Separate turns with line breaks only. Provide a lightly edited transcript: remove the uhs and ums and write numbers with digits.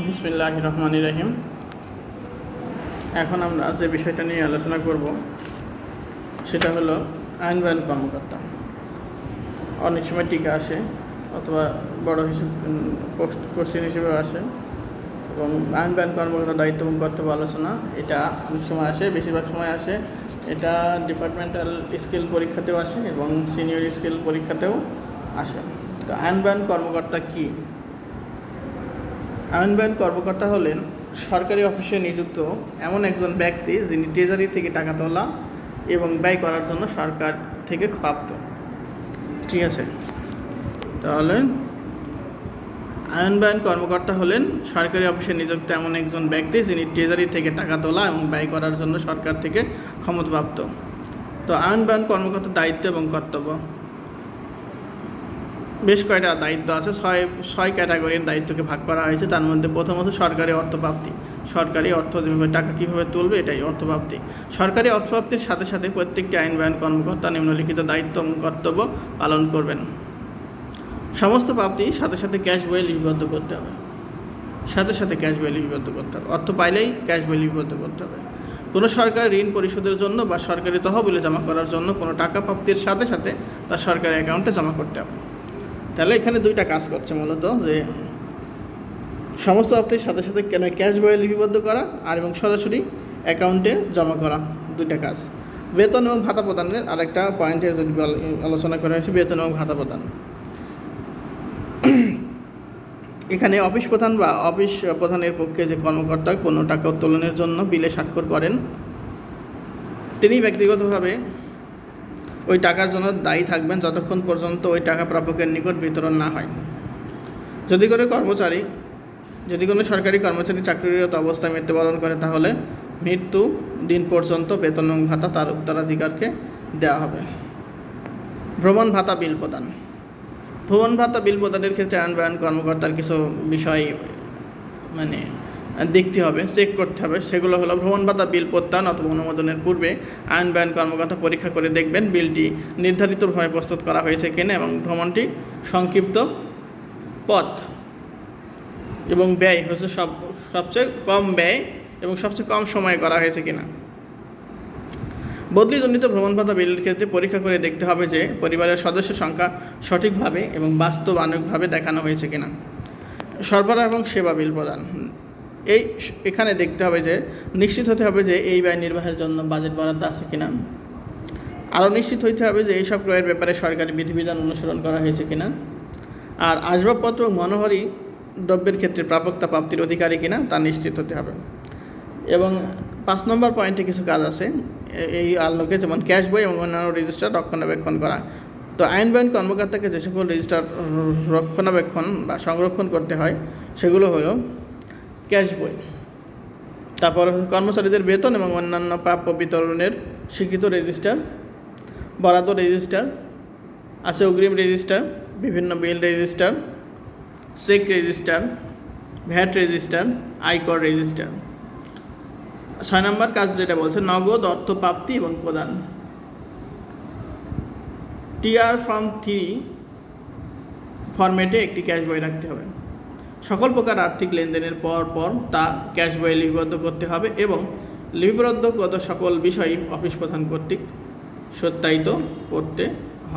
বিসমিল্লাহির রহমানির রহিম। এখন আমরা যে বিষয়টা নিয়ে আলোচনা করব সেটা হলো আইনবান কর্মকর্তা। অনেক সময় টিকা আসে অথবা বড় হিসেবে কোশ্চেন হিসেবেও আসে, এবং আইনবান কর্মকর্তার দায়িত্ব এবং কর্তব্য আলোচনা এটা অনেক সময় আসে, বেশিরভাগ সময় আসে। এটা ডিপার্টমেন্টাল স্কিল পরীক্ষাতেও আসে এবং সিনিয়র স্কিল পরীক্ষাতেও আসে। তো আইনবান কর্মকর্তা কী? আইনবান কর্মকর্তা হলেন সরকারি অফিসে নিযুক্ত এমন একজন ব্যক্তি যিনি ট্রেজারি থেকে টাকা তোলা এবং ব্যয় করার জন্য সরকার থেকে প্রাপ্ত। ঠিক আছে, তাহলে আইনবান কর্মকর্তা হলেন সরকারি অফিসে নিযুক্ত এমন একজন ব্যক্তি যিনি ট্রেজারি থেকে টাকা তোলা এবং ব্যয় করার জন্য সরকার থেকে ক্ষমতাপ্রাপ্ত। তো আইনবান কর্মকর্তার দায়িত্ব এবং কর্তব্য বেশ কয়টা দায়িত্ব আছে, ছয় ক্যাটাগরির দায়িত্বকে ভাগ করা হয়েছে। তার মধ্যে প্রথমত সরকারি অর্থপ্রাপ্তি। সরকারি অর্থ যেভাবে টাকা কীভাবে তুলবে এটাই অর্থপ্রাপ্তি। সরকারি অর্থপ্রাপ্তির সাথে সাথে প্রত্যেকটি আইনবান কর্মকর্তা নিম্নলিখিত দায়িত্ব এবং কর্তব্য পালন করবেন। সমস্ত প্রাপ্তি সাথে সাথে ক্যাশ বইয়ে লিপিবদ্ধ করতে হবে। অর্থ পাইলেই ক্যাশ বই লিপিবদ্ধ করতে হবে। কোনো সরকার ঋণ পরিশোধের জন্য বা সরকারি তহবিলে জমা করার জন্য কোনো টাকা প্রাপ্তির সাথে সাথে তার সরকারি অ্যাকাউন্টে জমা করতে হবে। তাহলে এখানে দুইটা কাজ করছে মূলত, যে সমস্ত প্রাপ্তির সাথে সাথে কেন ক্যাশ বইয়ে লিপিবদ্ধ করা আর এবং সরাসরি অ্যাকাউন্টে জমা করা, দুইটা কাজ। বেতন এবং ভাতা প্রদানের আরেকটা পয়েন্টে যদি আলোচনা করা হয়েছে, বেতন এবং ভাতা প্রদান। এখানে অফিস প্রধান বা অফিস প্রধানের পক্ষে যে কর্মকর্তা কোনো টাকা উত্তোলনের জন্য বিলে স্বাক্ষর করেন, তিনি ব্যক্তিগতভাবে ওই টাকার জন্য দায়ী থাকবেন যতক্ষণ পর্যন্ত ওই টাকা প্রাপকের নিকট বিতরণ না হয়। যদি কোনো সরকারি কর্মচারী চাকরিরত অবস্থায় মৃত্যুবরণ করে, তাহলে মৃত্যু দিন পর্যন্ত বেতন এবং ভাতা তার উত্তরাধিকারকে দেওয়া হবে। ভ্রমণ ভাতা বিল প্রদান প্রদানের ক্ষেত্রে আইনবান কর্মকর্তার কিছু বিষয় দেখতে হবে, চেক করতে হবে। সেগুলো হলো ভ্রমণ ভাতা বিল প্রত্যায়ন অথবা অনুমোদনের পূর্বে আইনবান কর্মকর্তা পরীক্ষা করে দেখবেন বিলটি নির্ধারিতভাবে প্রস্তুত করা হয়েছে কিনা এবং ভ্রমণটি সংক্ষিপ্ত পথ এবং ব্যয় হচ্ছে সবচেয়ে কম ব্যয় এবং সবচেয়ে কম সময়ে করা হয়েছে কিনা। বদলিজনিত ভ্রমণ ভাতা বিলের ক্ষেত্রে পরীক্ষা করে দেখতে হবে যে পরিবারের সদস্য সংখ্যা সঠিকভাবে এবং বাস্তবায়নভাবে দেখানো হয়েছে কিনা। সরবরাহ এবং সেবা বিল প্রদান, এখানে দেখতে হবে যে নিশ্চিত হতে হবে যে এই ব্যয় নির্বাহের জন্য বাজেট বরাদ্দ আছে কিনা। আরও নিশ্চিত হইতে হবে যে এইসব ক্রয়ের ব্যাপারে সরকারি বিধিবিধান অনুসরণ করা হয়েছে কিনা। আর আসবাবপত্র ও মনোহারী দ্রব্যের ক্ষেত্রে প্রাপ্তির অধিকারী কিনা তা নিশ্চিত হতে হবে। এবং 5 নম্বর পয়েন্টে কিছু কাজ আছে এই আলোকে, যেমন ক্যাশ বই এবং অন্যান্য রেজিস্টার রক্ষণাবেক্ষণ করা। তো আইনবান কর্মকর্তাকে যে সকল রেজিস্টার রক্ষণাবেক্ষণ বা সংরক্ষণ করতে হয় সেগুলো হলো ক্যাশ বই, তারপর কর্মচারীদের বেতন এবং অন্যান্য প্রাপ্য বিতরণের স্বীকৃত রেজিস্টার, বরাদ্দ রেজিস্টার আছে, অগ্রিম রেজিস্টার, বিভিন্ন bill register, check register, VAT register, আয়কর রেজিস্টার। 6 নম্বর কাজ যেটা বলছে নগদ অর্থ প্রাপ্তি এবং প্রদান। TR ফর্ম 3 ফরম্যাটে একটি ক্যাশ বই রাখতে হবে। সকল প্রকার আর্থিক লেনদেনের পর তা ক্যাশ বইয়ে লিপিবদ্ধ করতে হবে এবং লিপিবদ্ধগত সকল বিষয় অফিস প্রধান কর্তৃক সত্যায়িত করতে